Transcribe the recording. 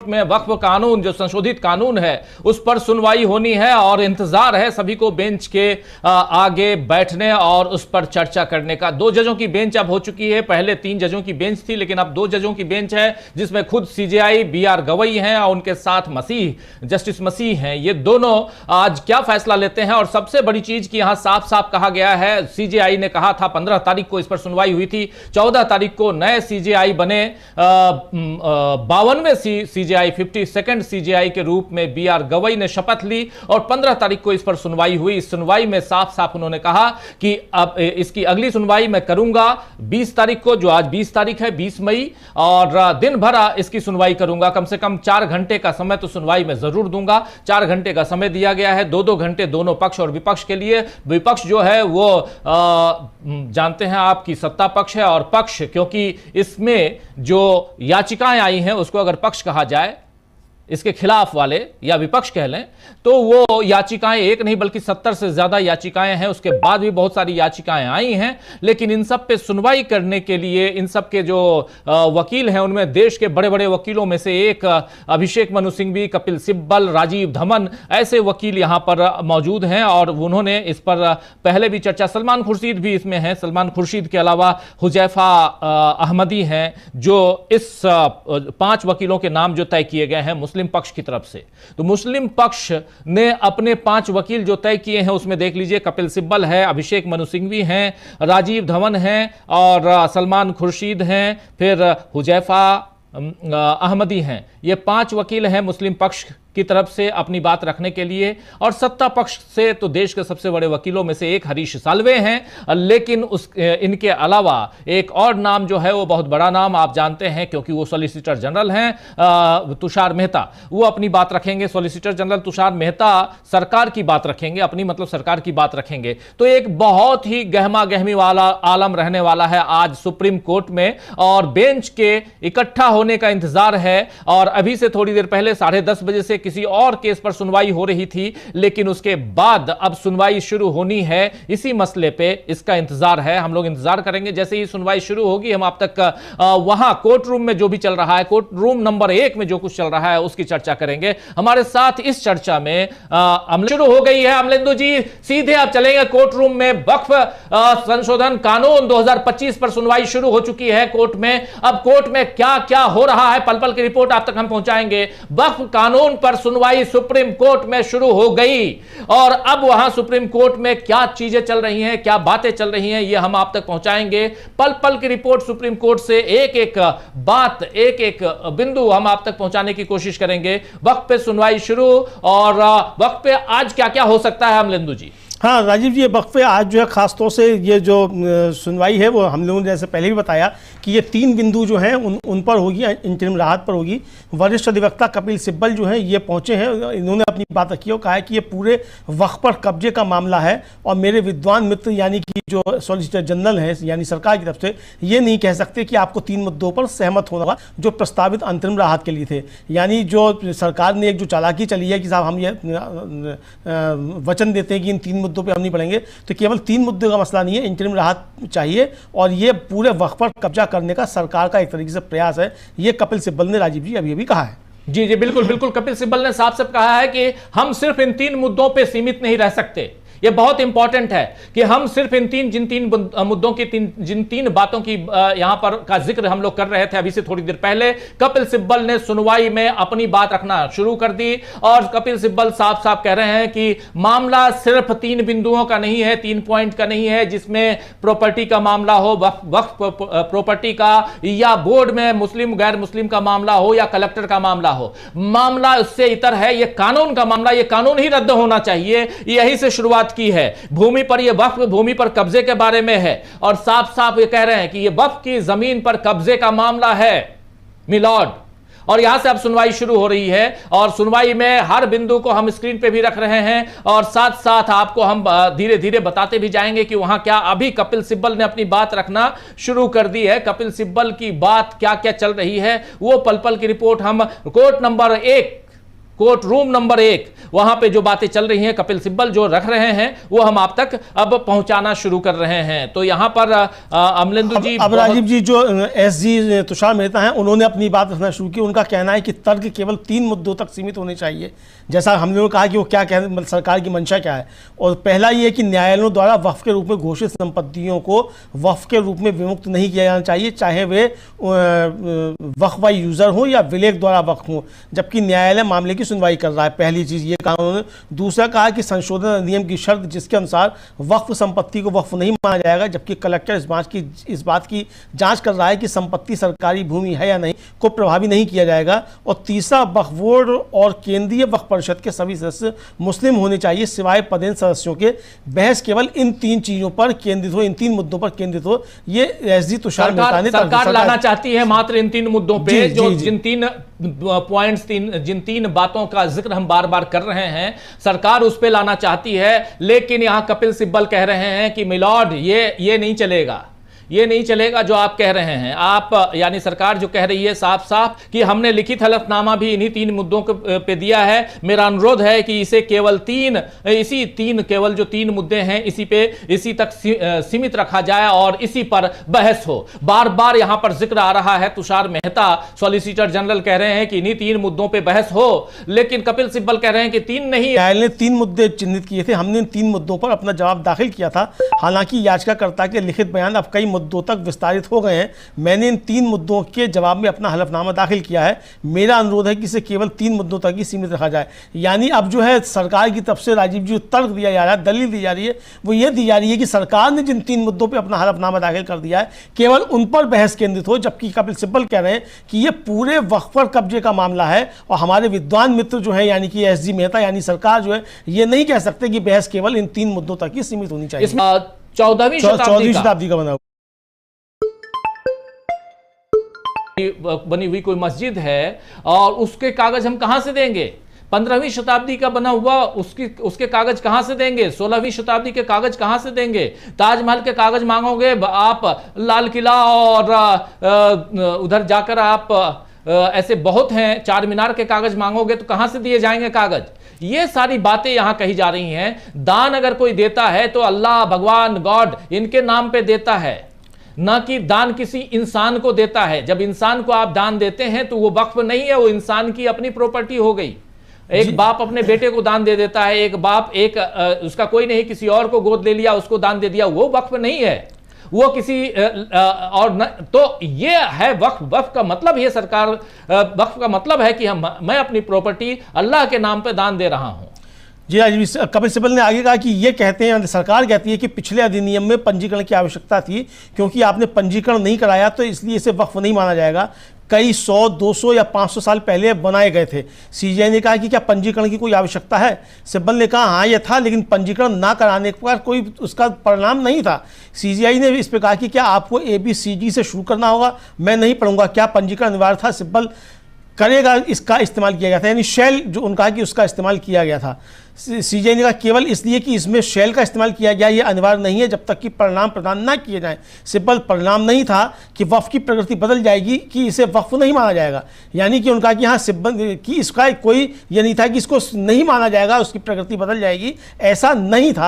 में वक्फ कानून, जो संशोधित कानून है, उस पर सुनवाई होनी है और इंतजार है सभी को बेंच के आगे बैठने और उस पर चर्चा करने का। 2 जजों की बेंच अब हो चुकी है। पहले 3 जजों की बेंच थी, लेकिन अब 2 जजों की बेंच है, जिसमें खुद सीजेआई बीआर गवई हैं और उनके साथ जस्टिस मसीह हैं। ये दोनों आज क्या फैसला लेते हैं। और सबसे बड़ी चीज की यहां साफ साफ कहा गया है, सीजेआई ने कहा था 15 तारीख को इस पर सुनवाई हुई थी, 14 तारीख को नए सीजेआई बने, 52वें सीजेआई 52nd सीजेआई के रूप में बीआर गवई ने शपथ ली और 15 तारीख को इस पर सुनवाई हुई। इस सुनवाई में साफ साफ उन्होंने कहा कि अब इसकी अगली सुनवाई मैं करूंगा 20 तारीख को, जो आज 20 तारीख है, 20 मई, और दिन भर इसकी सुनवाई करूंगा। कम से कम 4 घंटे का समय तो सुनवाई में जरूर दूंगा। 4 घंटे का समय दिया गया है, 2-2 घंटे दोनों पक्ष और विपक्ष के लिए। विपक्ष जो है वो जानते हैं आपकी सत्ता पक्ष है, और पक्ष क्योंकि इसमें जो याचिकाएं आई हैं उसको अगर पक्ष कहा जाए, इसके खिलाफ वाले या विपक्ष कह लें, तो वो याचिकाएं एक नहीं बल्कि 70 से ज्यादा याचिकाएं हैं। उसके बाद भी बहुत सारी याचिकाएं आई हैं, लेकिन इन सब पे सुनवाई करने के लिए इन सब के जो वकील हैं, उनमें देश के बड़े बड़े वकीलों में से एक अभिषेक मनु सिंघवी, कपिल सिब्बल, राजीव धमन, ऐसे वकील यहां पर मौजूद हैं और उन्होंने इस पर पहले भी चर्चा, सलमान खुर्शीद भी इसमें है। सलमान खुर्शीद के अलावा हुजैफा अहमदी हैं, जो इस 5 वकीलों के नाम जो तय किए गए हैं मुस्लिम पक्ष की तरफ से। तो मुस्लिम पक्ष ने अपने 5 वकील जो तय किए हैं उसमें देख लीजिए, कपिल सिब्बल है, अभिषेक मनु सिंघवी हैं, राजीव धवन हैं और सलमान खुर्शीद हैं, फिर हुजैफा अहमदी हैं। ये 5 वकील हैं मुस्लिम पक्ष की तरफ से अपनी बात रखने के लिए, और सत्ता पक्ष से तो देश के सबसे बड़े वकीलों में से एक हरीश साल्वे हैं। लेकिन इनके अलावा एक और नाम जो है वो बहुत बड़ा नाम आप जानते हैं, क्योंकि वो सॉलिसिटर जनरल हैं, तुषार मेहता। वो अपनी बात रखेंगे। सॉलिसिटर जनरल तुषार मेहता सरकार की बात रखेंगे, अपनी मतलब सरकार की बात रखेंगे। तो एक बहुत ही गहमा गहमी वाला आलम रहने वाला है आज सुप्रीम कोर्ट में, और बेंच के इकट्ठा होने का इंतजार है। और अभी से थोड़ी देर पहले 10:30 बजे से किसी और केस पर सुनवाई हो रही थी, लेकिन उसके बाद अब सुनवाई शुरू होनी है इसी मसले पे। इसका इंतजार है, हम लोग इंतजार करेंगे। जैसे ही सुनवाई शुरू होगी हम आप तक वहां कोर्ट रूम में जो भी चल रहा है, कोर्ट रूम नंबर 1 में जो कुछ चल रहा है उसकी चर्चा करेंगे। हमारे साथ इस चर्चा में शुरू हो गई है अमलेंदु जी, सीधे आप चलेंगे कोर्ट रूम में। वक्फ संशोधन कानून 2025 पर सुनवाई शुरू हो चुकी है कोर्ट में। अब कोर्ट में क्या क्या हो रहा है, पल पल की रिपोर्ट आप तक हम पहुंचाएंगे। वक्फ कानून पर सुनवाई सुप्रीम कोर्ट में शुरू हो गई, और अब वहां सुप्रीम कोर्ट में क्या चीजें चल रही हैं, क्या बातें चल रही हैं, ये हम आप तक पहुंचाएंगे। पल पल की रिपोर्ट सुप्रीम कोर्ट से, एक एक बात, एक एक बिंदु हम आप तक पहुंचाने की कोशिश करेंगे। वक्फ पे सुनवाई शुरू, और वक्फ पे आज क्या क्या हो सकता है अमलेंदु जी? हाँ राजीव जी, ये वक्फे आज जो है खासतौर से ये जो सुनवाई है वो हम लोगों ने जैसे पहले भी बताया कि ये 3 बिंदु जो हैं उन पर होगी, इंटरिम राहत पर होगी। वरिष्ठ अधिवक्ता कपिल सिब्बल जो है ये पहुंचे हैं, इन्होंने अपनी बात रखी और कहा है कि ये पूरे वक्फ पर कब्जे का मामला है, और मेरे विद्वान मित्र यानी कि जो सॉलिसिटर जनरल है यानी सरकार की तरफ से ये नहीं कह सकते कि आपको 3 मुद्दों पर सहमत होना होगा जो प्रस्तावित अंतरिम राहत के लिए थे। यानी जो सरकार ने एक जो चालाकी चली है कि साहब हम ये वचन देते हैं कि इन 3 मुद्दों पे हम नहीं पढ़ेंगे, तो केवल 3 मुद्दों का मसला नहीं है, इंटरिम राहत चाहिए, और ये पूरे वक्फ पर कब्जा करने का सरकार का एक तरीके से प्रयास है। ये कपिल सिब्बल ने राजीव जी अभी अभी कहा है। जी जी बिल्कुल बिल्कुल, कपिल सिब्बल ने साफ साफ कहा है कि हम सिर्फ इन 3 मुद्दों पे सीमित नहीं रह सकते। ये बहुत इंपॉर्टेंट है कि हम सिर्फ जिन तीन मुद्दों की जिन 3 बातों की यहां पर का जिक्र हम लोग कर रहे थे अभी से थोड़ी देर पहले, कपिल सिब्बल ने सुनवाई में अपनी बात रखना शुरू कर दी। और कपिल सिब्बल साफ साफ कह रहे हैं कि मामला सिर्फ 3 बिंदुओं का नहीं है, 3 पॉइंट का नहीं है, जिसमें प्रॉपर्टी का मामला हो, वक्फ प्रॉपर्टी का, या बोर्ड में मुस्लिम गैर मुस्लिम का मामला हो, या कलेक्टर का मामला हो। मामला उससे इतर है, यह कानून का मामला, यह कानून ही रद्द होना चाहिए। यही से शुरुआत की है। भूमि पर, यह वक्फ भूमि पर कब्जे के बारे में है, और साफ साफ ये कह रहे हैं कि यह वक्फ की जमीन पर कब्जे का मामला है मिलॉर्ड। और यहां से अब सुनवाई शुरू हो रही है, और सुनवाई में हर बिंदु को हम स्क्रीन पे भी रख रहे हैं, और साथ साथ आपको हम धीरे धीरे बताते भी जाएंगे कि वहां क्या अभी कपिल सिब्बल ने अपनी बात रखना शुरू कर दी है। कपिल सिब्बल की बात क्या क्या चल रही है वो पल पल की रिपोर्ट हम court number 1 court room number 1 वहां पे जो बातें चल रही हैं, कपिल सिब्बल जो रख रहे हैं वो हम आप तक अब पहुंचाना शुरू कर रहे हैं। तो यहां पर अमलेंदु जी, अब राजीव जी, जो एसजी तुषार मेहता हैं, उन्होंने अपनी बात रखना शुरू की। उनका कहना है कि तर्क केवल 3 मुद्दों तक सीमित होने चाहिए। जैसा हम लोगों ने कहा कि वो क्या कह सरकार की मंशा क्या है, और पहला ये कि न्यायालयों द्वारा वक्फ के रूप में घोषित संपत्तियों को वक्फ के रूप में विमुक्त नहीं किया जाना चाहिए, चाहे वे वक्फ बाई यूजर हो या विलेख द्वारा वक्फ हो, जबकि न्यायालय मामले की सुनवाई कर रहा है। पहली चीज ये कहा उन्होंने। दूसरा कहा कि संशोधन अधिनियम की शर्त जिसके अनुसार वक्फ संपत्ति को वक्फ नहीं माना जाएगा, जबकि कलेक्टर इस बात की जांच कर रहा है कि संपत्ति सरकारी भूमि है या नहीं, को प्रभावी नहीं किया जाएगा। और तीसरा, वक्फ बोर्ड और केंद्रीय वक्फ परिषद के सभी सदस्य मुस्लिम होने चाहिए सिवाय पदेन सदस्यों के। बहस केवल इन 3 चीजों पर केंद्रित हो, इन 3 मुद्दों पर केंद्रित हो। ये एसजी तुषार मेहता ने सरकार लाना चाहती है मात्र इन 3 मुद्दों पे, जो जिन 3 पॉइंट्स, जिन 3 बातों का जिक्र हम बार बार कर रहे हैं, सरकार उस पे लाना चाहती है। लेकिन यहां कपिल सिब्बल कह रहे हैं कि मिलॉर्ड ये नहीं चलेगा, ये नहीं चलेगा जो आप कह रहे हैं। आप यानी सरकार जो कह रही है साफ साफ कि हमने लिखित हलफनामा भी इन्हीं 3 मुद्दों पे दिया है। मेरा अनुरोध है कि इसे केवल केवल जो 3 मुद्दे हैं इसी तक सीमित रखा जाए और इसी पर बहस हो। बार बार यहां पर जिक्र आ रहा है, तुषार मेहता सॉलिसिटर जनरल कह रहे हैं कि इन्हीं 3 मुद्दों पर बहस हो, लेकिन कपिल सिब्बल कह रहे हैं कि 3 नहीं। न्यायालय ने 3 मुद्दे चिन्हित किए थे, हमने इन 3 मुद्दों पर अपना जवाब दाखिल किया था। हालांकि याचिकाकर्ता के लिखित बयान अब कई मुद्दों तक विस्तारित हो गए हैं। मैंने इन 3 मुद्दों के जवाब में अपना हलफनामा दाखिल किया है। मेरा अनुरोध है कि इसे केवल 3 मुद्दों तक ही सीमित रखा जाए। यानी अब जो है सरकार की तरफ से राजीव जी तर्क दिया जा रहा है, दलील दी जा रही है, वो ये दी जा रही है कि सरकार ने जिन 3 मुद्दों पर अपना हलफनामा दाखिल कर दिया है केवल उन पर बहस केंद्रित हो, जबकि कपिल सिब्बल कह रहे हैं कि ये पूरे वक्फ पर कब्जे का मामला है। और हमारे विद्वान मित्र जो है यानी कि एसजी मेहता यानी सरकार जो है ये नहीं कह सकते कि बहस केवल इन 3 मुद्दों तक ही सीमित होनी चाहिए। 14वीं शताब्दी का बना बनी हुई कोई मस्जिद है और उसके कागज हम कहां से देंगे? 15वीं शताब्दी का बना हुआ उसके कागज कहां से देंगे? 16वीं शताब्दी के कागज कहां से देंगे? ताजमहल के कागज मांगोगे आप, लाल किला और उधर जाकर आप ऐसे बहुत हैं, चार मीनार के कागज मांगोगे तो कहां से दिए जाएंगे कागज? ये सारी बातें यहां कही जा रही हैं। दान अगर कोई देता है तो अल्लाह, भगवान, गॉड इनके नाम पे देता है, ना कि दान किसी इंसान को देता है। जब इंसान को आप दान देते हैं तो वो वक्फ नहीं है, वो इंसान की अपनी प्रॉपर्टी हो गई। एक बाप अपने बेटे को दान दे देता है, एक बाप उसका कोई नहीं किसी और को गोद ले लिया, उसको दान दे दिया, वो वक्फ नहीं है, वो किसी और न। तो ये है वक्फ। वक्फ का मतलब ये सरकार, वक्फ का मतलब है कि मैं अपनी प्रॉपर्टी अल्लाह के नाम पे दान दे रहा हूं। जी आज कपिल सिब्बल ने आगे कहा कि ये कहते हैं, सरकार कहती है कि पिछले अधिनियम में पंजीकरण की आवश्यकता थी, क्योंकि आपने पंजीकरण नहीं कराया तो इसलिए इसे वक्फ नहीं माना जाएगा। कई 100, 200 या 500 साल पहले बनाए गए थे। सीजीआई ने कहा कि क्या पंजीकरण की कोई आवश्यकता है? सिब्बल ने कहा हाँ ये था, लेकिन पंजीकरण ना कराने पर कोई उसका परिणाम नहीं था। सीजीआई ने इस पर कहा कि क्या आपको ABCD से शुरू करना होगा? मैं नहीं पढ़ूंगा, क्या पंजीकरण अनिवार्य था? सिब्बल करेगा इसका इस्तेमाल किया गया था, यानी शेल जो उनका कि उसका इस्तेमाल किया गया था। सीजीआई ने कहा केवल इसलिए कि इसमें शेल का इस्तेमाल किया गया ये अनिवार्य नहीं है जब तक कि परिणाम प्रदान ना किए जाएं। सिंपल परिणाम नहीं था कि वक्फ की प्रकृति बदल जाएगी कि इसे वक्फ नहीं माना जाएगा, यानी कि उनका कि हाँ सिब्बल कि इसका कोई ये नहीं था कि इसको नहीं माना जाएगा, उसकी प्रकृति बदल जाएगी, ऐसा नहीं था।